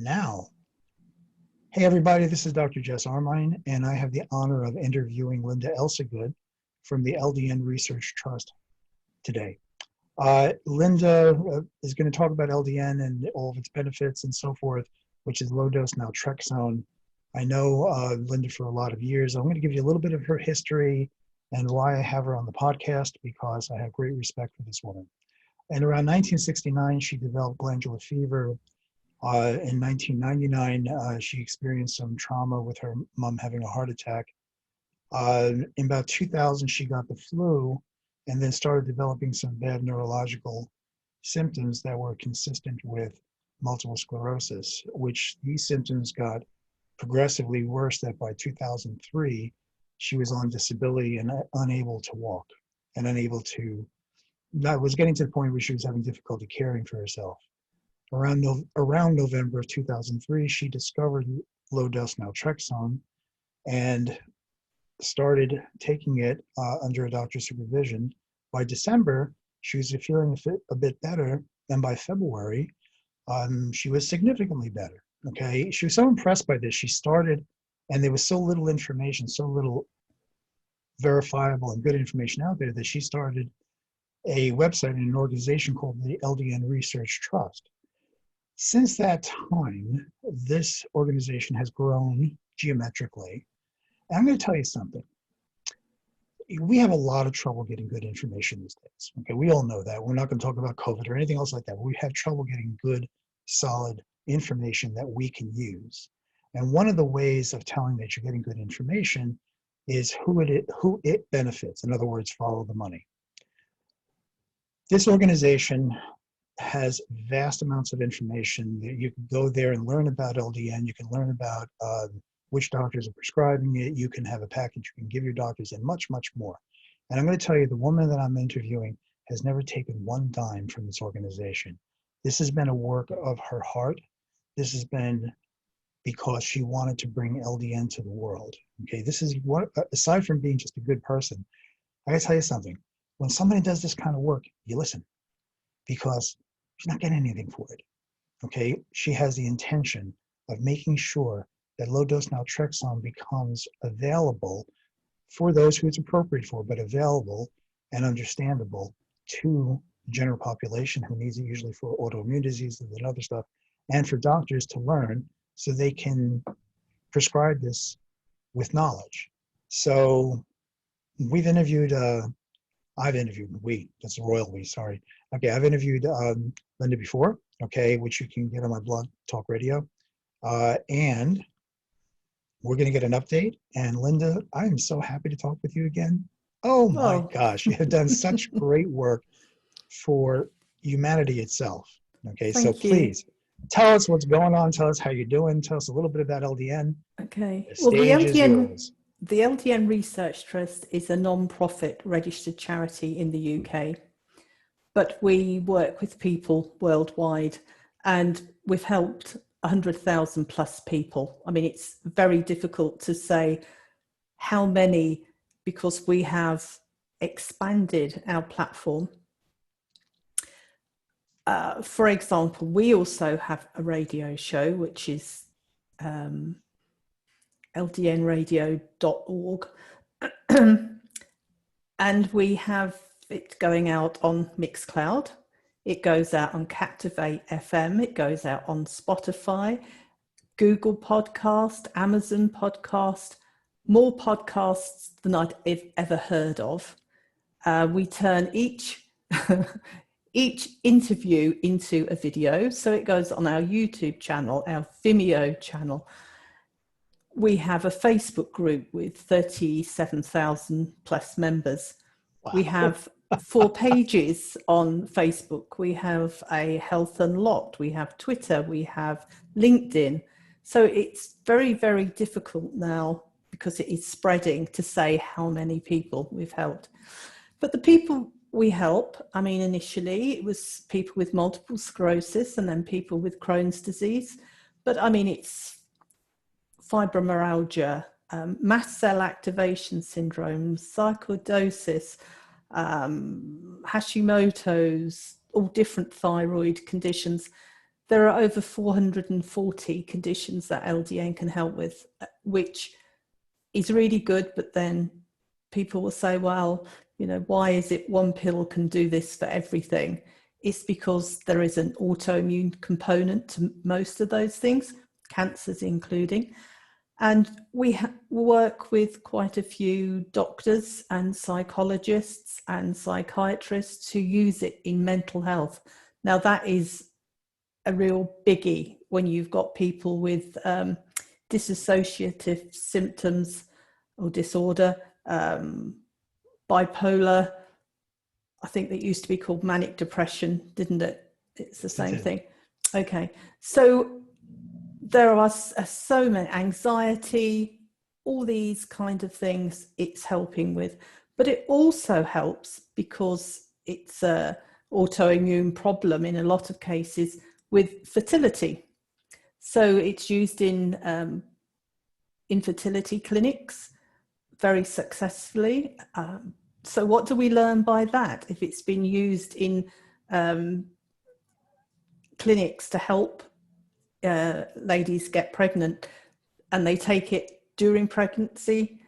now. Hey everybody, this is Dr. Jess Armin, and I have the honor of interviewing Linda Elsegood from the LDN Research Trust today. Linda is going to talk about LDN and all of its benefits and so forth, which is low dose naltrexone. I know Linda for a lot of years. I'm going to give you a little bit of her history and why I have her on the podcast, because I have great respect for this woman. And around 1969, she developed glandular fever. In 1999, she experienced some trauma with her mom having a heart attack. In about 2000, she got the flu and then started developing some bad neurological symptoms that were consistent with multiple sclerosis, which these symptoms got progressively worse, that by 2003, she was on disability and unable to walk and was getting to the point where she was having difficulty caring for herself. Around November of 2003, she discovered low-dose naltrexone and started taking it under a doctor's supervision. By December, she was feeling a bit better, and by February, she was significantly better. Okay, she was so impressed by this. She started, and there was so little information, so little verifiable and good information out there, that she started a website and an organization called the LDN Research Trust. Since that time, this organization has grown geometrically. And I'm going to tell you something. We have a lot of trouble getting good information these days. Okay, we all know that. We're not going to talk about COVID or anything else like that, but we have trouble getting good, solid information that we can use. And one of the ways of telling that you're getting good information is who it benefits. In other words, follow the money. This organization has vast amounts of information. You can go there and learn about LDN. You can learn about which doctors are prescribing it. You can have a package you can give your doctors, and much, much more. And I'm going to tell you, the woman that I'm interviewing has never taken one dime from this organization. This has been a work of her heart. This has been because she wanted to bring LDN to the world. Okay, this is what, aside from being just a good person, I gotta tell you something. When somebody does this kind of work, you listen, because she's not getting anything for it. Okay, she has the intention of making sure that low-dose naltrexone becomes available for those who it's appropriate for, but available and understandable to the general population who needs it, usually for autoimmune diseases and other stuff, and for doctors to learn so they can prescribe this with knowledge. So I've interviewed, that's a royal we, sorry. Okay, I've interviewed Linda before, okay, which you can get on my blog, Talk Radio. And we're going to get an update. And Linda, I am so happy to talk with you again. Oh my gosh, you have done such great work for humanity itself. Okay, so please tell us what's going on. Tell us how you're doing. Tell us a little bit about LDN. Okay. Well, the LDN Research Trust is a non-profit registered charity in the UK, but we work with people worldwide, and we've helped 100,000 plus people. I mean, it's very difficult to say how many, because we have expanded our platform. For example, we also have a radio show, which is ldnradio.org. And we have it going out on Mixcloud. It goes out on Captivate FM. It goes out on Spotify, Google Podcast, Amazon Podcast, more podcasts than I'd ever heard of. We turn each interview into a video. So it goes on our YouTube channel, our Vimeo channel. We have a Facebook group with 37,000 plus members. Wow. We have 4 pages on Facebook. We have a Health Unlocked. We have Twitter. We have LinkedIn. So it's very, very difficult now, because it is spreading, to say how many people we've helped. But the people we help, I mean, initially it was people with multiple sclerosis and then people with Crohn's disease. But I mean, it's fibromyalgia, mast cell activation syndrome, sarcoidosis, Hashimoto's, all different thyroid conditions. There are over 440 conditions that LDN can help with, which is really good. But then people will say, well, you know, why is it one pill can do this for everything? It's because there is an autoimmune component to most of those things, cancers including. And we work with quite a few doctors and psychologists and psychiatrists who use it in mental health. Now, that is a real biggie when you've got people with dissociative symptoms or disorder, bipolar. I think that used to be called manic depression, didn't it? It's the same thing. Okay. So there are so many, anxiety, all these kind of things it's helping with. But it also helps because it's an autoimmune problem in a lot of cases with fertility. So it's used in infertility clinics very successfully. So what do we learn by that? If it's been used in clinics to help ladies get pregnant, and they take it during pregnancy,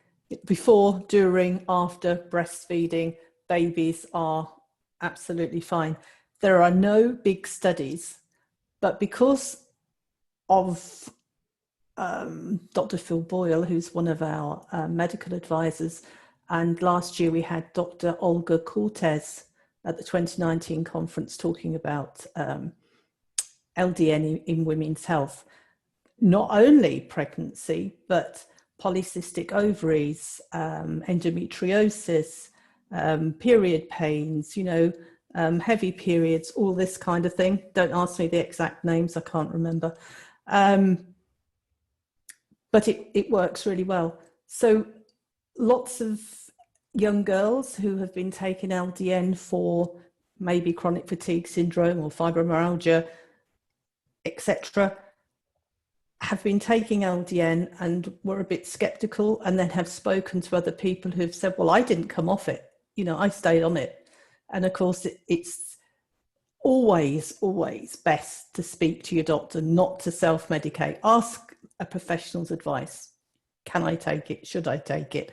before, during, after breastfeeding, babies are absolutely fine. There are no big studies, but because of Dr. Phil Boyle, who's one of our medical advisors, and last year we had Dr. Olga Cortez at the 2019 conference talking about LDN in women's health. Not only pregnancy, but polycystic ovaries, endometriosis, period pains, you know, heavy periods, all this kind of thing. Don't ask me the exact names, I can't remember. But it works really well. So lots of young girls who have been taking LDN for maybe chronic fatigue syndrome or fibromyalgia, etc., have been taking LDN and were a bit skeptical, and then have spoken to other people who've said, well, I didn't come off it. You know, I stayed on it. And of course, it's always best to speak to your doctor, not to self-medicate. Ask a professional's advice. Can I take it? Should I take it?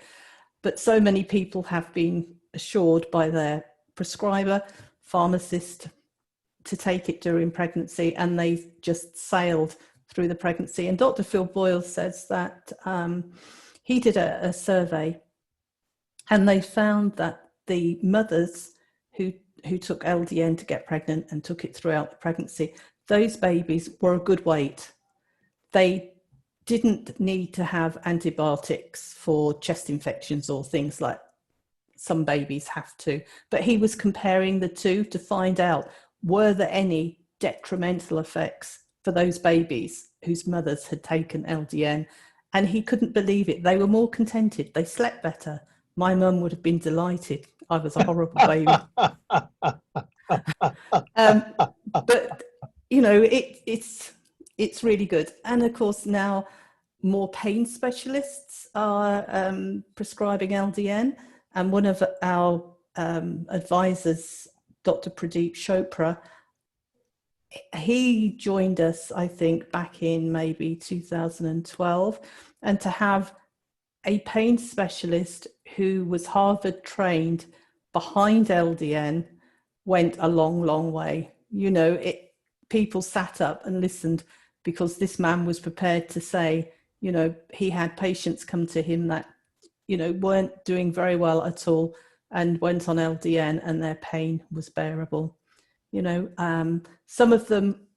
But so many people have been assured by their prescriber, pharmacist, to take it during pregnancy, and they just sailed through the pregnancy. And Dr. Phil Boyle says that he did a survey, and they found that the mothers who took LDN to get pregnant and took it throughout the pregnancy, those babies were a good weight. They didn't need to have antibiotics for chest infections or things like some babies have to. But he was comparing the two to find out, were there any detrimental effects for those babies whose mothers had taken LDN? And he couldn't believe it. They were more contented. They slept better. My mum would have been delighted. I was a horrible baby. But, you know, it's really good. And of course, now more pain specialists are prescribing LDN. And one of our advisors, Dr. Pradeep Chopra, he joined us, I think, back in maybe 2012. And to have a pain specialist who was Harvard trained behind LDN went a long way. You know, people sat up and listened, because this man was prepared to say, you know, he had patients come to him that, you know, weren't doing very well at all and went on LDN, and their pain was bearable. You know, some of them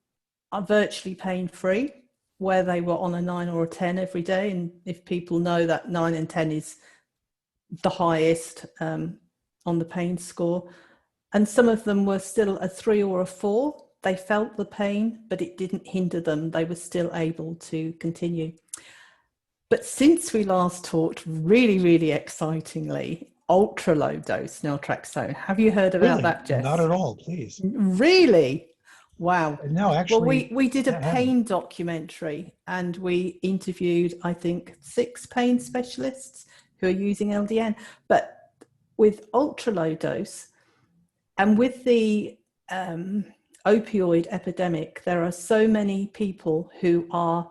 are virtually pain-free, where they were on a 9 or a 10 every day. And if people know that 9 and 10 is the highest on the pain score, and some of them were still a 3 or a 4. They felt the pain, but it didn't hinder them. They were still able to continue. But since we last talked, really excitingly, ultra low dose naltrexone. Have you heard about that, Jess? Not at all, please. Really? Wow. No, actually. Well, we did a pain documentary, and we interviewed, I think, 6 pain specialists who are using LDN. But with ultra low dose, and with the opioid epidemic, there are so many people who are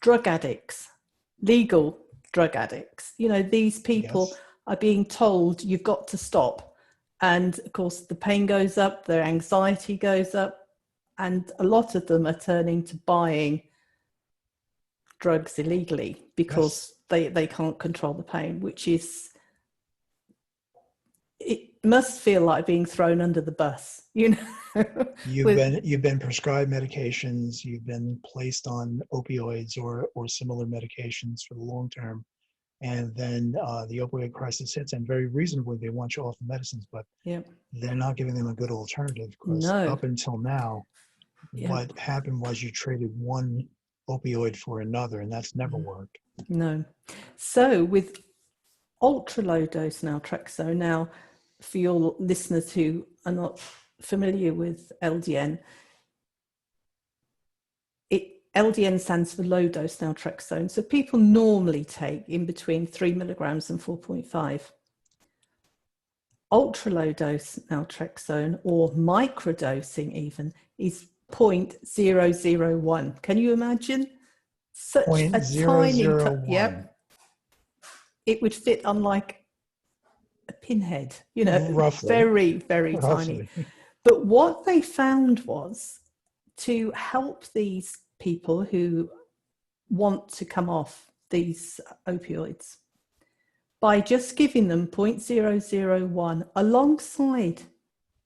drug addicts, legal drug addicts. You know, these people Yes. are being told you've got to stop. And of course, the pain goes up, their anxiety goes up, and a lot of them are turning to buying drugs illegally because they can't control the pain, which is, it must feel like being thrown under the bus, you know. You've been prescribed medications, you've been placed on opioids or similar medications for the long term, and then the opioid crisis hits, and very reasonably they want you off the medicines, but Yep. they're not giving them a good alternative, because No. up until now, Yep. what happened was you traded one opioid for another, and that's never worked. No. So with ultra low dose naltrexone, now for your listeners who are not familiar with LDN, LDN stands for low dose naltrexone. So people normally take in between 3 milligrams and 4.5. Ultra low dose naltrexone, or microdosing even, is 0.001. Can you imagine? Such a tiny, yep. It would fit on like a pinhead, you know, Roughly. very, very tiny. But what they found was, to help these people who want to come off these opioids, by just giving them 0.001 alongside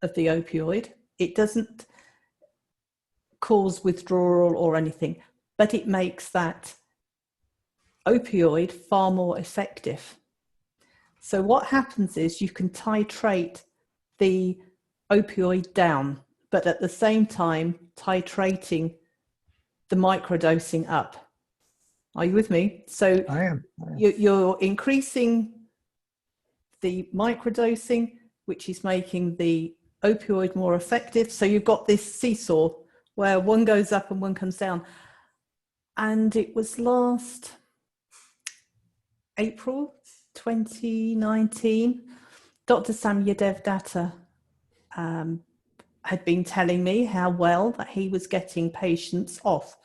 of the opioid, it doesn't cause withdrawal or anything, but it makes that opioid far more effective. So what happens is you can titrate the opioid down, but at the same time titrating the microdosing up. Are you with me? So I am. You're increasing the microdosing, which is making the opioid more effective. So you've got this seesaw where one goes up and one comes down. And it was last April 2019, Dr. Samyadev Datta had been telling me how well that he was getting patients off.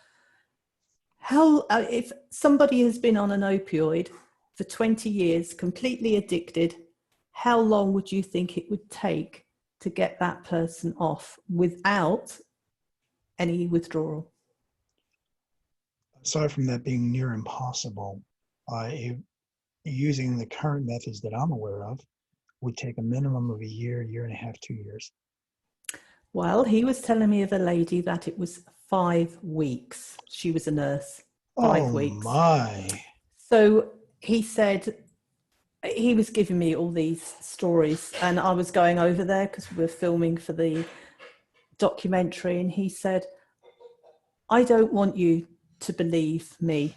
How, if somebody has been on an opioid for 20 years, completely addicted, how long would you think it would take to get that person off without any withdrawal? Aside from that being near impossible, using the current methods that I'm aware of would take a minimum of a year, year and a half, 2 years. Well, he was telling me of a lady that it was 5 weeks. She was a nurse. 5 weeks. Oh my. So he said, he was giving me all these stories, and I was going over there because we were filming for the documentary, and he said, I don't want you to believe me.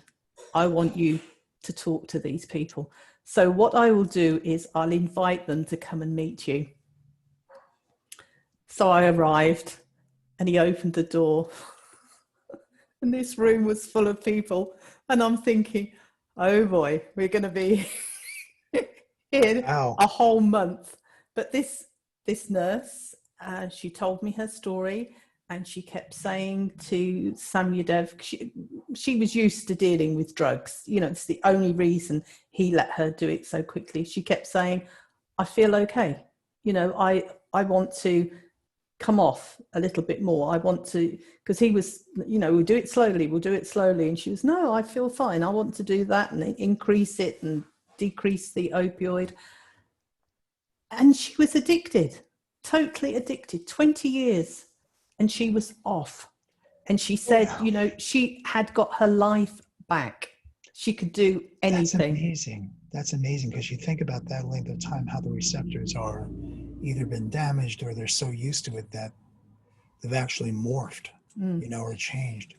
I want you to talk to these people. So what I will do is I'll invite them to come and meet you. So I arrived and he opened the door and this room was full of people. And I'm thinking, oh boy, we're going to be here a whole month. But this nurse, she told me her story, and she kept saying to Samyadev, she was used to dealing with drugs. You know, it's the only reason he let her do it so quickly. She kept saying, I feel okay. You know, I want to come off a little bit more. I want to, because he was, you know, we'll do it slowly. And she was, no, I feel fine. I want to do that and increase it and decrease the opioid. And she was addicted, totally addicted, 20 years. And she was off. And she said, you know, she had got her life back. She could do anything. That's amazing, because you think about that length of time, how the receptors are either been damaged or they're so used to it that they've actually morphed, you know, or changed.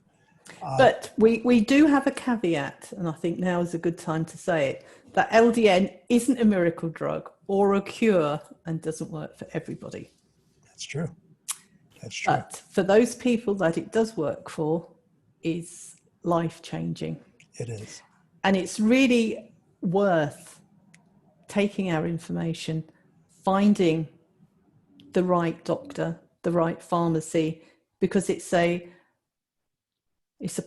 But we do have a caveat, and I think now is a good time to say it, that LDN isn't a miracle drug or a cure and doesn't work for everybody. That's true. That's true. But for those people that it does work for, is life-changing. It is. And it's really worth taking our information, finding the right doctor, the right pharmacy, because it's a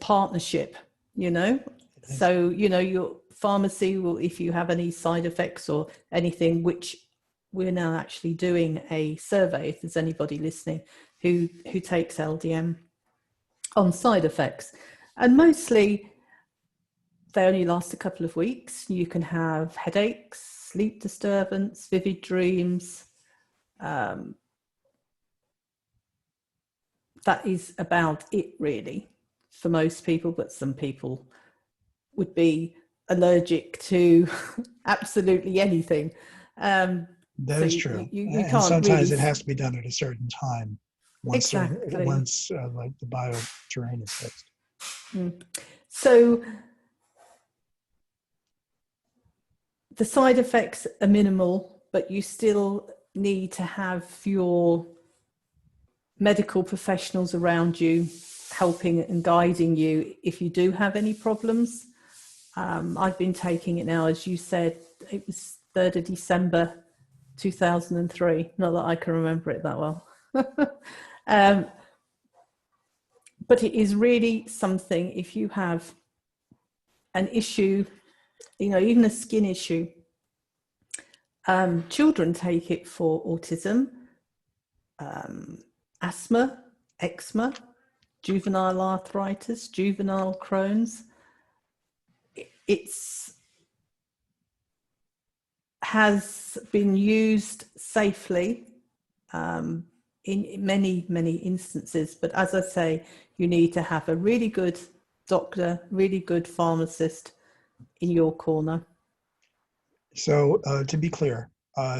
partnership, you know. So, you know, your pharmacy will, if you have any side effects or anything, which we're now actually doing a survey, if there's anybody listening who takes LDN, on side effects. And mostly they only last a couple of weeks. You can have headaches, sleep disturbance, vivid dreams. That is about it, really, for most people, but some people would be allergic to absolutely anything. That so is true. You And can't sometimes really... it has to be done at a certain time. Exactly. Once like the bio terrain is fixed. So the side effects are minimal, but you still need to have your medical professionals around you helping and guiding you if you do have any problems. I've been taking it now, as you said, it was 3rd of December 2003. Not that I can remember it that well. But it is really something, if you have an issue, you know, even a skin issue. Children take it for autism, asthma, eczema, juvenile arthritis, juvenile Crohn's. It's has been used safely in many, many instances. But as I say, you need to have a really good doctor, really good pharmacist in your corner. So to be clear,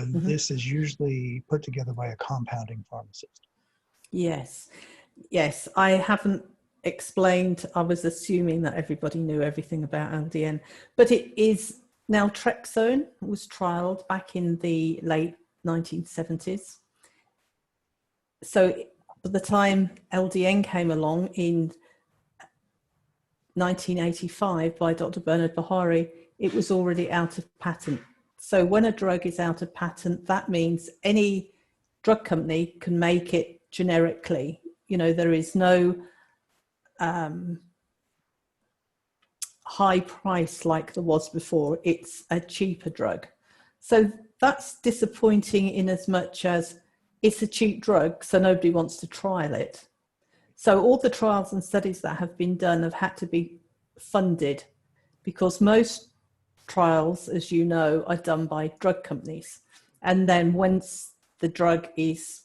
this is usually put together by a compounding pharmacist. Yes. Yes, I haven't explained. I was assuming that everybody knew everything about LDN, but it is naltrexone. It was trialed back in the late 1970s. So by the time LDN came along in 1985 by Dr. Bernard Bahari, it was already out of patent. So when a drug is out of patent, that means any drug company can make it generically. You know, there is no high price like there was before. It's a cheaper drug. So that's disappointing in as much as it's a cheap drug, so nobody wants to trial it. So all the trials and studies that have been done have had to be funded, because most trials, as you know, are done by drug companies. And then once the drug is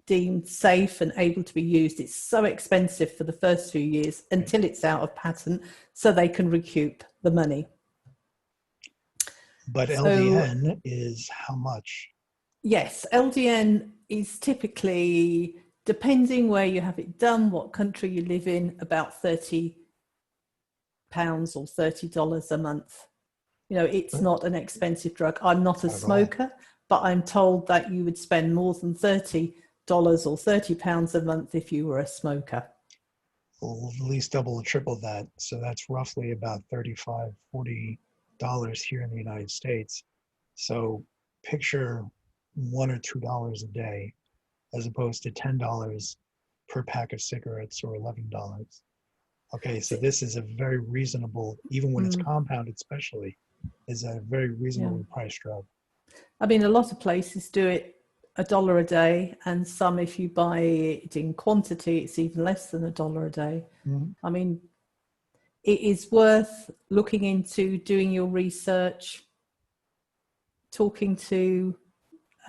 deemed safe and able to be used, it's so expensive for the first few years until it's out of patent, so they can recoup the money. But LDN is how much? Yes, LDN is typically, depending where you have it done, what country you live in, about £30 or $30 a month. You know, it's not an expensive drug. I'm not a smoker, but I'm told that you would spend more than $30 or £30 a month if you were a smoker. Well, at least double or triple that. So that's roughly about $35, $40 here in the United States. So picture $1 or $2 a day, as opposed to $10 per pack of cigarettes or $11. Okay, so this is a very reasonable, even when it's compounded especially, is a very reasonably priced drug. I mean, a lot of places do it $1 a day, and some, if you buy it in quantity, it's even less than $1 a day. I mean, it is worth looking into, doing your research, talking to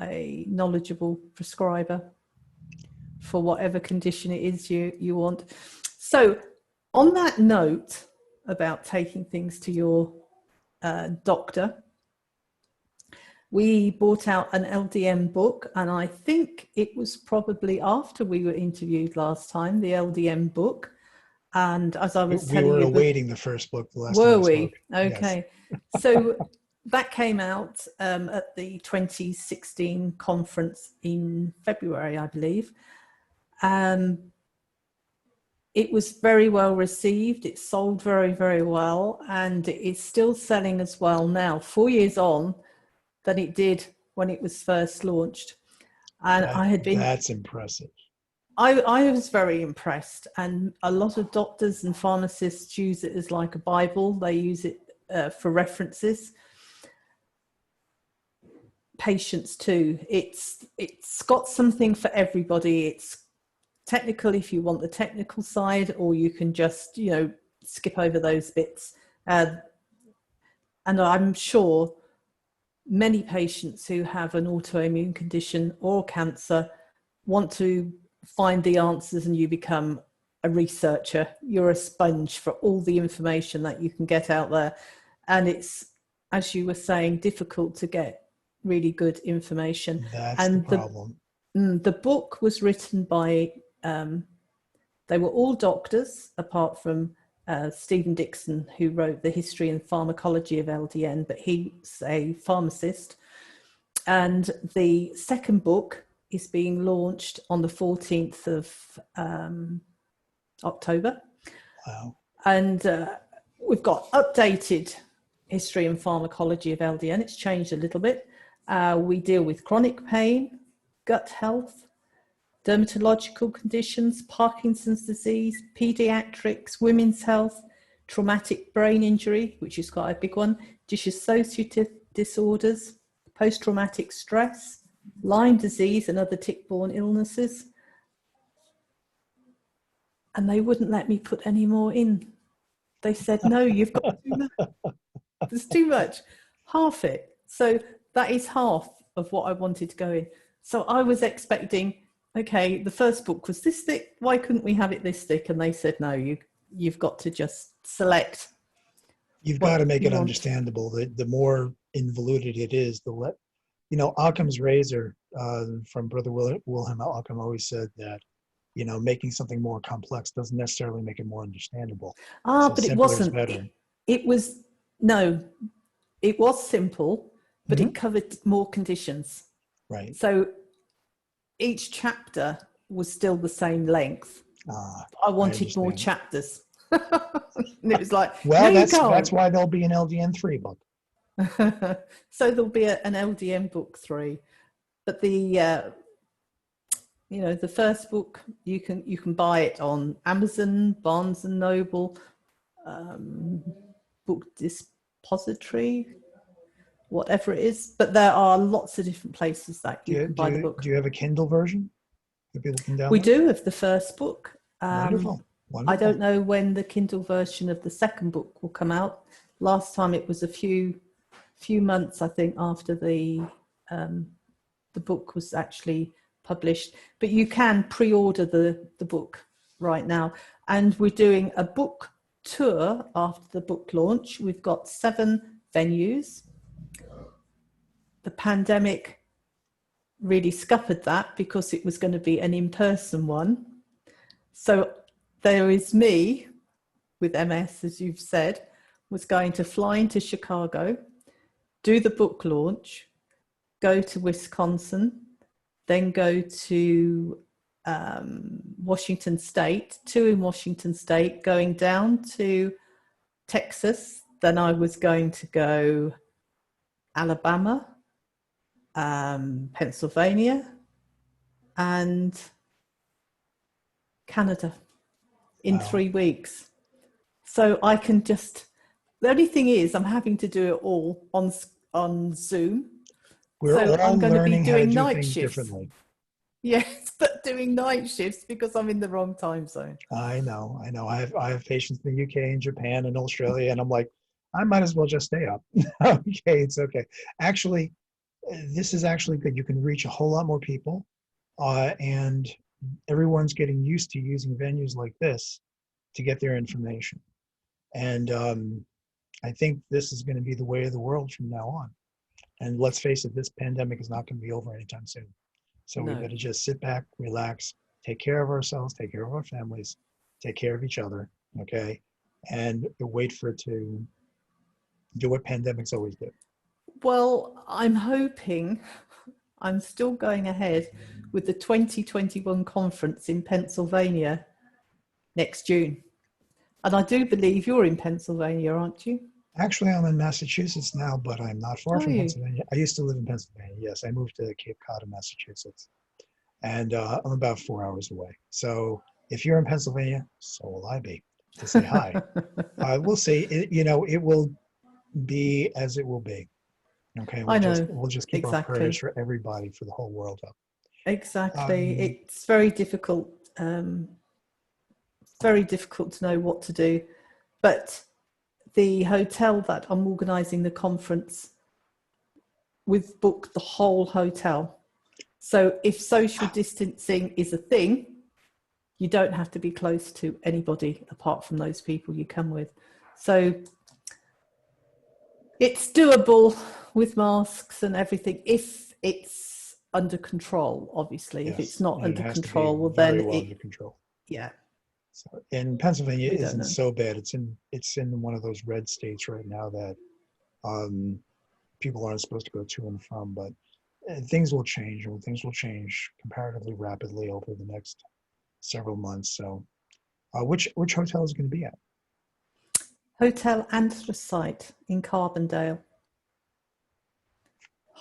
a knowledgeable prescriber for whatever condition it is you want. So on that note about taking things to your doctor, we bought out an LDN book, and I think it was probably after we were interviewed last time, the LDN book. And as I was telling you, we were awaiting the first book the last time we spoke. Okay. Yes. So that came out at the 2016 conference in February, I believe. It was very well received. It sold very, very well, and it's still selling as well now, 4 years on, than it did when it was first launched. And I had been... That's impressive. I was very impressed, and a lot of doctors and pharmacists use it as like a Bible. They use it for references. Patients too. It's got something for everybody. It's technical if you want the technical side, or you can just, you know, skip over those bits. And I'm sure many patients who have an autoimmune condition or cancer want to find the answers, and you become a researcher. You're a sponge for all the information that you can get out there. And it's, as you were saying, difficult to get really good information. That's and the problem. The book was written by, they were all doctors, apart from Stephen Dixon, who wrote the history and pharmacology of LDN, but he's a pharmacist. And the second book is being launched on the 14th of October. Wow. And we've got updated history and pharmacology of LDN. It's changed a little bit. We deal with chronic pain, gut health, dermatological conditions, Parkinson's disease, pediatrics, women's health, traumatic brain injury, which is quite a big one, dissociative disorders, post-traumatic stress, Lyme disease and other tick-borne illnesses. And they wouldn't let me put any more in. They said, no, you've got too much. There's too much. Half it. So that is half of what I wanted to go in. So I was expecting, okay, the first book was this thick. Why couldn't we have it this thick? And they said, no, you've got to just select. You've got to make it understandable. The more involuted it is, the less, you know, Occam's razor from Brother Wilhelm Occam always said that, you know, making something more complex doesn't necessarily make it more understandable. So but it wasn't. It was, no, it was simple, but it covered more conditions. Right. So each chapter was still the same length. I wanted more chapters. And it was like, well, no, that's why there'll be an LDN 3 book. So there'll be an LDN book 3, but the you know, the first book you can buy it on Amazon, Barnes and Noble, Book Depository, whatever it is. But there are lots of different places that you can buy the book. Do you have a Kindle version that people can download? We do of the first book. Wonderful. I don't know when the Kindle version of the second book will come out. Last time it was a few months, I think, after the book was actually published. But you can pre-order the book right now. And we're doing a book tour after the book launch. We've got 7 venues. The pandemic really scuppered that because it was going to be an in-person one. So there is me with MS, as you've said, was going to fly into Chicago, do the book launch, go to Wisconsin, then go to Washington State, 2 in Washington State, going down to Texas. Then I was going to go Alabama, Pennsylvania, and Canada in 3 weeks. So I can just, the only thing is I'm having to do it all on Zoom. I'm going to be doing night shifts differently. Yes, but doing night shifts because I'm in the wrong time zone. I know. I have patients in the UK and Japan and Australia, and I'm like, I might as well just stay up. Okay, it's okay. Actually, this is actually good. You can reach a whole lot more people, and everyone's getting used to using venues like this to get their information. And I think this is going to be the way of the world from now on. And let's face it, this pandemic is not going to be over anytime soon. So we better just sit back, relax, take care of ourselves, take care of our families, take care of each other, okay? And wait for it to do what pandemics always do. Well, I'm hoping, I'm still going ahead with the 2021 conference in Pennsylvania next June. And I do believe you're in Pennsylvania, aren't you? Actually, I'm in Massachusetts now, but I'm not far from Pennsylvania. I used to live in Pennsylvania. Yes, I moved to Cape Cod in Massachusetts. and I'm about 4 hours away. So if you're in Pennsylvania, so will I be, to say hi. We'll see. It will be as it will be. Okay, I know, we'll just keep our prayers exactly. for everybody, for the whole world up. Exactly. Um, It's very difficult to know what to do. But the hotel that I'm organising the conference, we've booked the whole hotel. So if social distancing is a thing, you don't have to be close to anybody apart from those people you come with. So it's doable with masks and everything if it's under control, obviously. If it's yes, not and it under has to be control, well very then well under control. yeah, So, and Pennsylvania we don't isn't know. so bad. It's in one of those red states right now that um, people aren't supposed to go to and from, but things will change, and things will change comparatively rapidly over the next several months. So, which hotel is it going to be at? Hotel Anthracite in Carbondale.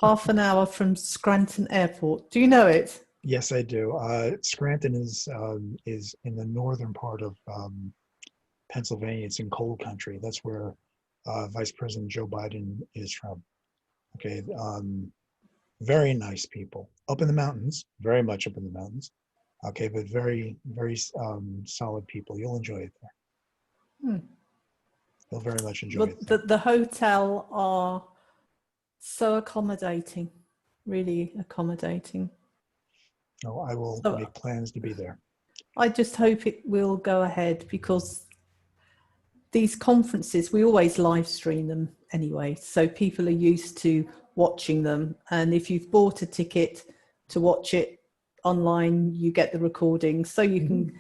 Half an hour from Scranton Airport. Do you know it? Yes, I do. Scranton is in the northern part of Pennsylvania. It's in coal country. That's where Vice President Joe Biden is from. Okay, very nice people up in the mountains, very much up in the mountains. Okay, but very, very solid people. You'll enjoy it there. Hmm. You'll very much enjoy Well, it there. the hotel are so accommodating, really accommodating. No, I will So make plans to be there. I just hope it will go ahead, because these conferences, we always live stream them anyway. So people are used to watching them. And if you've bought a ticket to watch it online, you get the recording. So you can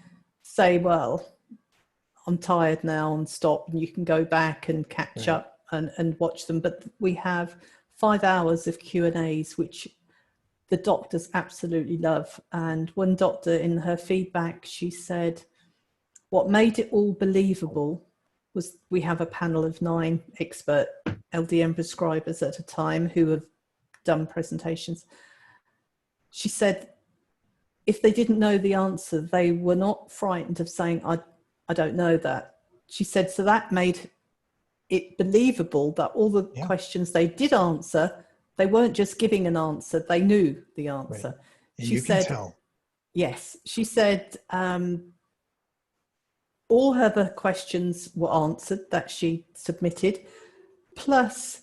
say, well, I'm tired now, and stop, and you can go back and catch Right. up and watch them. But we have 5 hours of Q&As, which the doctors absolutely love. And one doctor, in her feedback, she said, what made it all believable was we have a panel of 9 expert LDN prescribers at a time who have done presentations. She said, if they didn't know the answer, they were not frightened of saying, I don't know that. She said, so that made it believable that all the questions they did answer, they weren't just giving an answer, they knew the answer. Right. And She you can said, tell. yes, she said, all her other questions were answered that she submitted, plus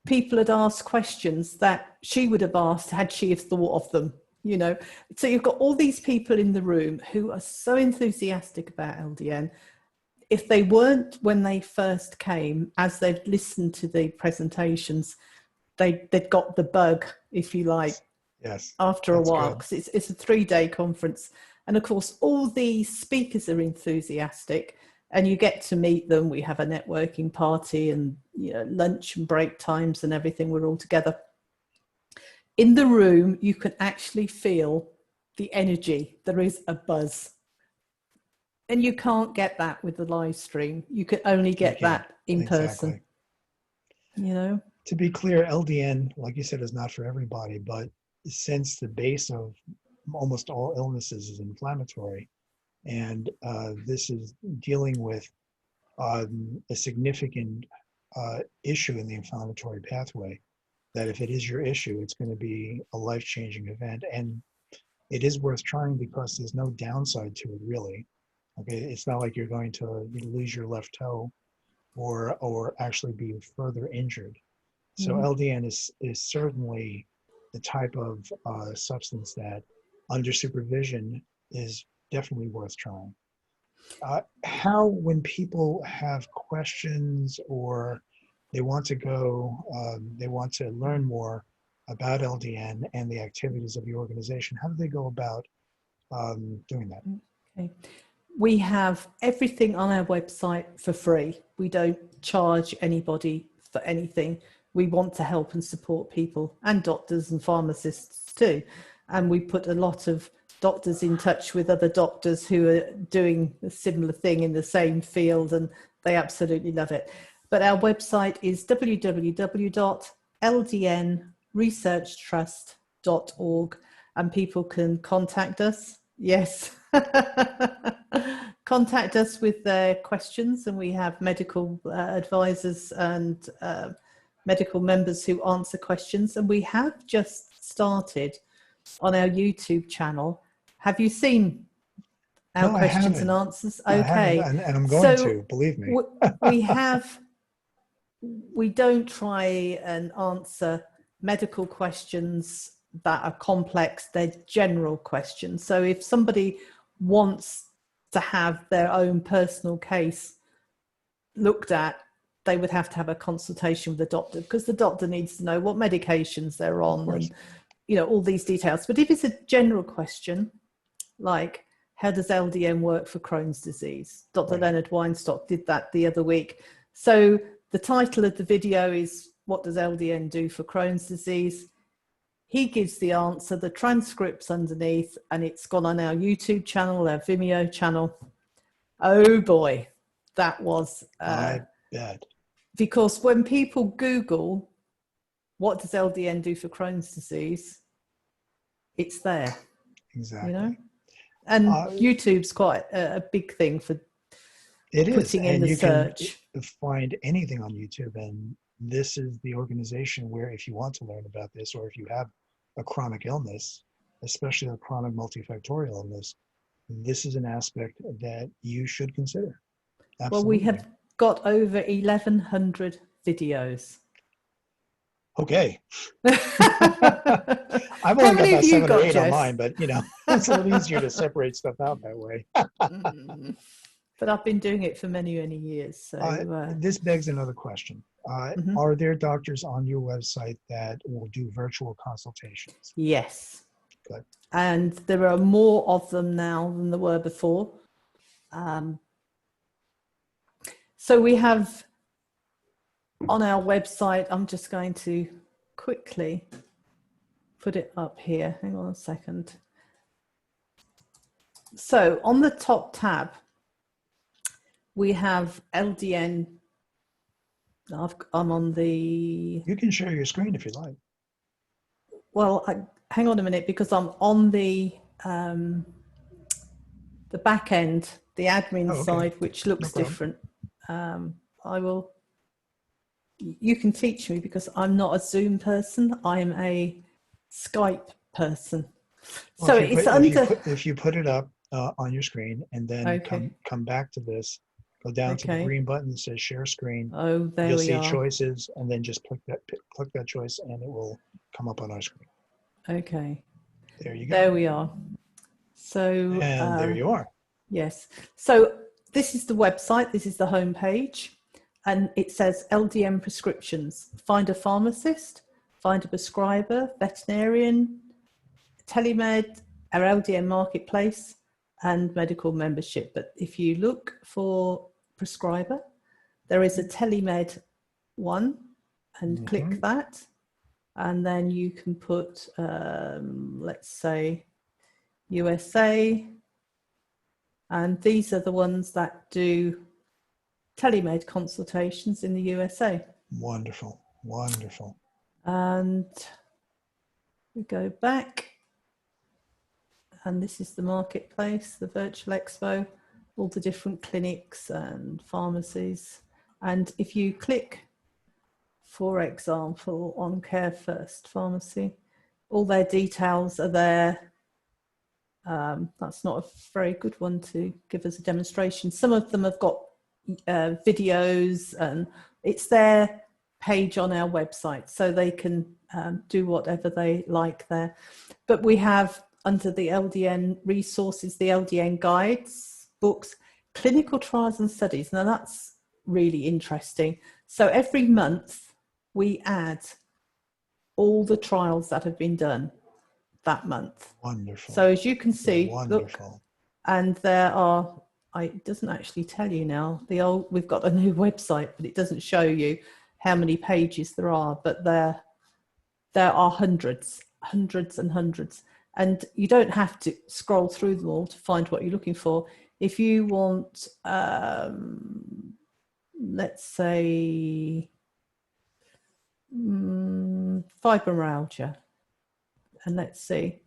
people had asked questions that she would have asked had she have thought of them, you know. So you've got all these people in the room who are so enthusiastic about LDN. If they weren't when they first came, as they've listened to the presentations, they'd got the bug, if you like, Yes, after a that's while, good. because it's a 3-day conference. And of course, all the speakers are enthusiastic, and you get to meet them. We have a networking party, and lunch and break times and everything. We're all together. In the room, you can actually feel the energy. There is a buzz. And you can't get that with the live stream. You can only get that in person. To be clear, LDN, like you said, is not for everybody, but since the base of almost all illnesses is inflammatory, and this is dealing with a significant issue in the inflammatory pathway, that if it is your issue, it's going to be a life-changing event. And it is worth trying because there's no downside to it, really. Okay, it's not like you're going to lose your left toe or actually be further injured. So LDN is certainly the type of substance that, under supervision, is definitely worth trying. How, when people have questions or they want to they want to learn more about LDN and the activities of the organization, how do they go about doing that? Okay. We have everything on our website for free. We don't charge anybody for anything. We want to help and support people, and doctors and pharmacists too. And we put a lot of doctors in touch with other doctors who are doing a similar thing in the same field, and they absolutely love it. But our website is www.ldnresearchtrust.org, and people can contact us. Yes. Contact us with their questions, and we have medical advisors and medical members who answer questions. And we have just started on our YouTube channel. Have you seen our questions and answers? Okay. I haven't, and I'm going to, believe me. We don't try and answer medical questions that are complex. They're general questions. So if somebody wants to have their own personal case looked at, they would have to have a consultation with the doctor, because the doctor needs to know what medications they're on and, you know, all these details. But if it's a general question, like how does LDN work for Crohn's disease? Dr. Leonard Weinstock did that the other week. So the title of the video is, what does LDN do for Crohn's disease? He gives the answer, the transcript's underneath, and it's gone on our YouTube channel, our Vimeo channel. Oh boy, that was... I bet. Because when people Google, what does LDN do for Crohn's disease? It's there. Exactly. You know? And YouTube's quite a big thing for putting in the search. You can find anything on YouTube, and this is the organization where, if you want to learn about this, or if you have a chronic illness, especially a chronic multifactorial illness, this is an aspect that you should consider. Absolutely. Well, we have got over 1,100 videos. Okay. I've only got about 7 or 8 on mine, but you know, it's a little easier to separate stuff out that way. But I've been doing it for many, many years. So this begs another question. Are there doctors on your website that will do virtual consultations? Yes. Good. And there are more of them now than there were before. So we have on our website, I'm just going to quickly put it up here. Hang on a second. So on the top tab, we have LDN. I'm on the... You can share your screen if you like. Well, hang on a minute, because I'm on the back end, the admin side, which looks different. I will... You can teach me, because I'm not a Zoom person. I'm a Skype person. Well, so it's under... If you put it up on your screen, and then come back to this, go down to the green button that says share screen. Oh, there You'll we see are. choices, and then just click that choice, and it will come up on our screen. Okay. There you go. There we are. So and there you are. Yes. So this is the website. This is the homepage, and it says LDN prescriptions. Find a pharmacist, find a prescriber, veterinarian, telemed, our LDN marketplace, and medical membership. But if you look for prescriber, there is a telemed one, and click that, and then you can put let's say USA, and these are the ones that do telemed consultations in the USA. Wonderful, wonderful. And we go back, and this is the marketplace, the virtual expo, all the different clinics and pharmacies. And if you click, for example, on Care First Pharmacy, all their details are there. That's not a very good one to give us a demonstration. Some of them have got videos, and it's their page on our website, so they can do whatever they like there. But we have, under the LDN resources, the LDN guides, books, clinical trials and studies. Now that's really interesting. So every month we add all the trials that have been done that month. Wonderful. So as you can see, wonderful. Look, and there are, it doesn't actually tell you now, we've got a new website, but it doesn't show you how many pages there are, but there are hundreds and hundreds. And you don't have to scroll through them all to find what you're looking for. If you want, let's say, fibromyalgia, and let's see,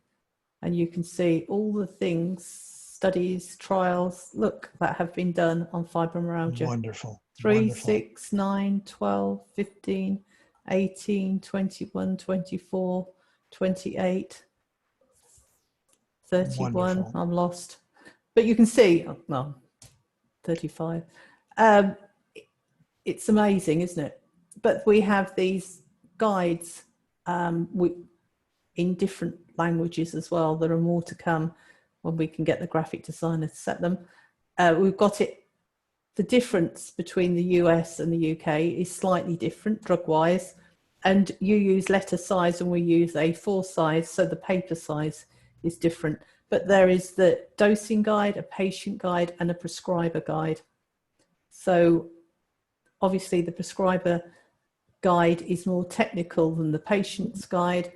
and you can see all the things, studies, trials, look, that have been done on fibromyalgia. Wonderful. 3, Wonderful. 6, 9, 12, 15, 18, 21, 24, 28, 31. Wonderful. I'm lost. But you can see, oh, no, 35. It's amazing, isn't it? But we have these guides in different languages as well. There are more to come when we can get the graphic designer to set them. We've got it. The difference between the US and the UK is slightly different drug-wise, and you use letter size and we use A4 size, so the paper size is different. But there is the dosing guide, a patient guide, and a prescriber guide. So obviously the prescriber guide is more technical than the patient's guide,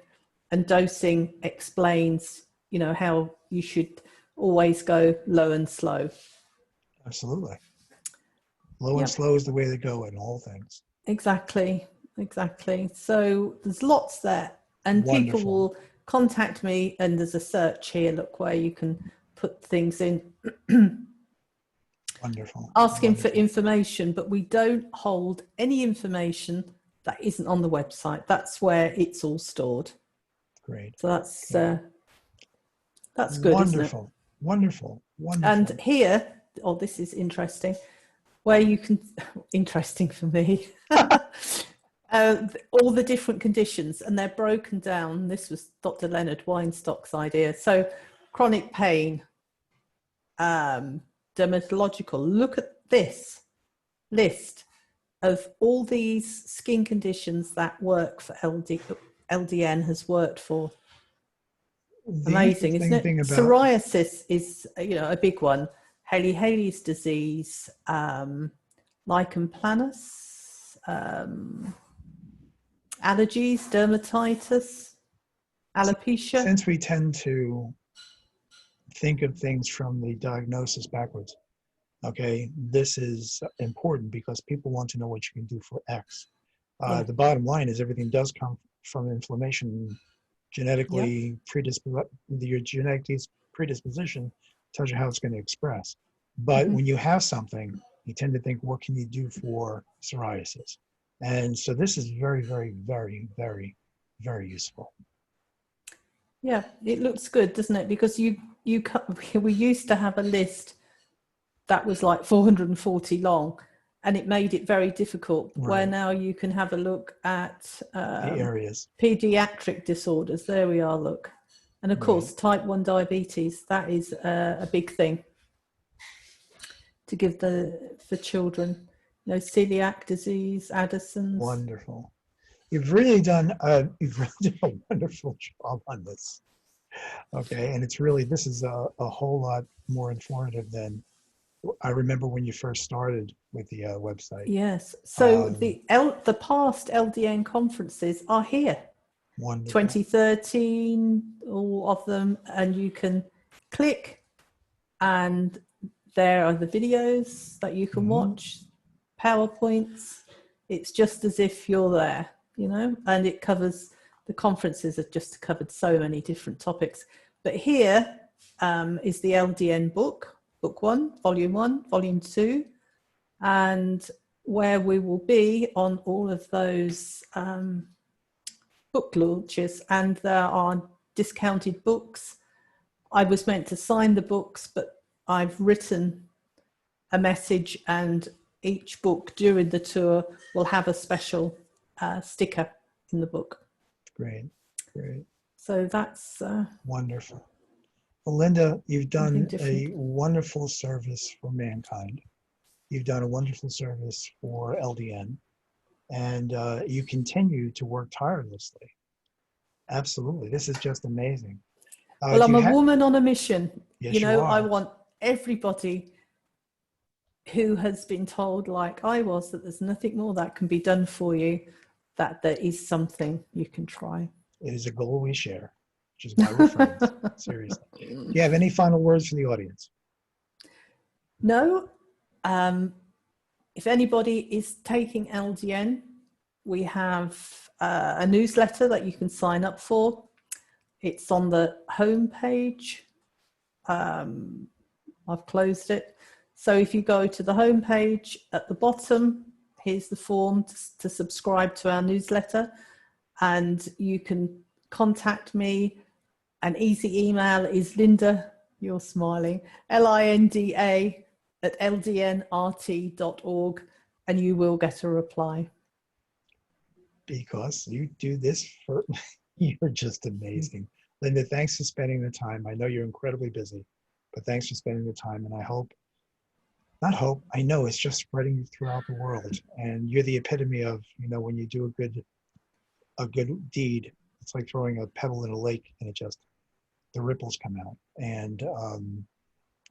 and dosing explains, you know, how you should always go low and slow. Absolutely. Low and slow is the way to go in all things. Exactly. So there's lots there, and Wonderful. people will contact me, and there's a search here, look, where you can put things in. Wonderful. Asking for information, but we don't hold any information that isn't on the website. That's where it's all stored. Great. So that's good, wonderful. isn't it? Wonderful. And here, this is interesting, where you can, interesting for me, all the different conditions, and they're broken down. This was Dr. Leonard Weinstock's idea. So chronic pain, dermatological, look at this list of all these skin conditions that work for LDN has worked for. Amazing, isn't it? Psoriasis is, a big one. Hailey-Hailey's disease, lichen planus, allergies, dermatitis, alopecia. Since we tend to think of things from the diagnosis backwards, okay, this is important because people want to know what you can do for X. The bottom line is everything does come from inflammation. Genetically your genetic predisposition tells you how it's going to express. But when you have something, you tend to think, what can you do for psoriasis? And so this is very, very, very, very, very useful. Yeah, it looks good, doesn't it? Because we used to have a list that was like 440 long, and it made it very difficult. Right. Where now you can have a look at the areas. Pediatric disorders. There we are, look. And of course, type 1 diabetes, that is a big thing to give for children. Celiac disease, Addison's. Wonderful. You've really done a wonderful job on this. Okay, and this is a whole lot more informative than I remember when you first started with the website. Yes. So the past LDN conferences are here. Wonderful. 2013, all of them, and you can click, and there are the videos that you can watch, PowerPoints. It's just as if you're there, and it covers, the conferences have just covered so many different topics. But here is the LDN book. Book 1, Volume 1, Volume 2, and where we will be on all of those book launches, and there are discounted books. I was meant to sign the books, but I've written a message, and each book during the tour will have a special sticker in the book. Great. So that's wonderful. Well, Linda, you've done a wonderful service for mankind. You've done a wonderful service for LDN, and you continue to work tirelessly. Absolutely. This is just amazing. Well, I'm a woman on a mission. Yes, you are. I want everybody who has been told, like I was, that there's nothing more that can be done for you, that there is something you can try. It is a goal we share, which is why we're friends. Seriously. Do you have any final words for the audience? No. If anybody is taking LDN, we have a newsletter that you can sign up for. It's on the home page. I've closed it. So if you go to the home page at the bottom, here's the form to subscribe to our newsletter, and you can contact me. An easy email is Linda, you're smiling, LINDA @ldnrt.org, and you will get a reply. Because you do this for, you're just amazing. Linda, thanks for spending the time. I know you're incredibly busy, but thanks for spending the time. And I hope, not hope, I know it's just spreading throughout the world. And you're the epitome of, you know, when you do a good deed, it's like throwing a pebble in a lake and it just, the ripples come out. And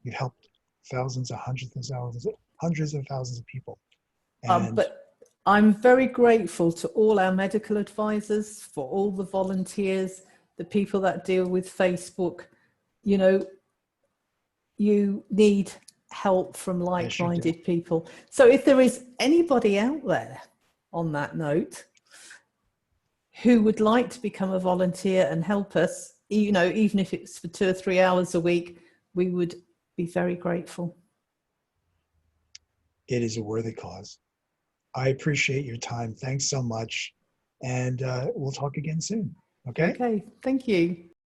you've helped thousands of hundreds of thousands of people. And But I'm very grateful to all our medical advisors, for all the volunteers, the people that deal with Facebook. You know, you need help from like-minded people. So if there is anybody out there, on that note, who would like to become a volunteer and help us, you know, even if it's for 2 or 3 hours a week, we would be very grateful. It is a worthy cause. I appreciate your time. Thanks so much. And we'll talk again soon. Okay? Okay, thank you.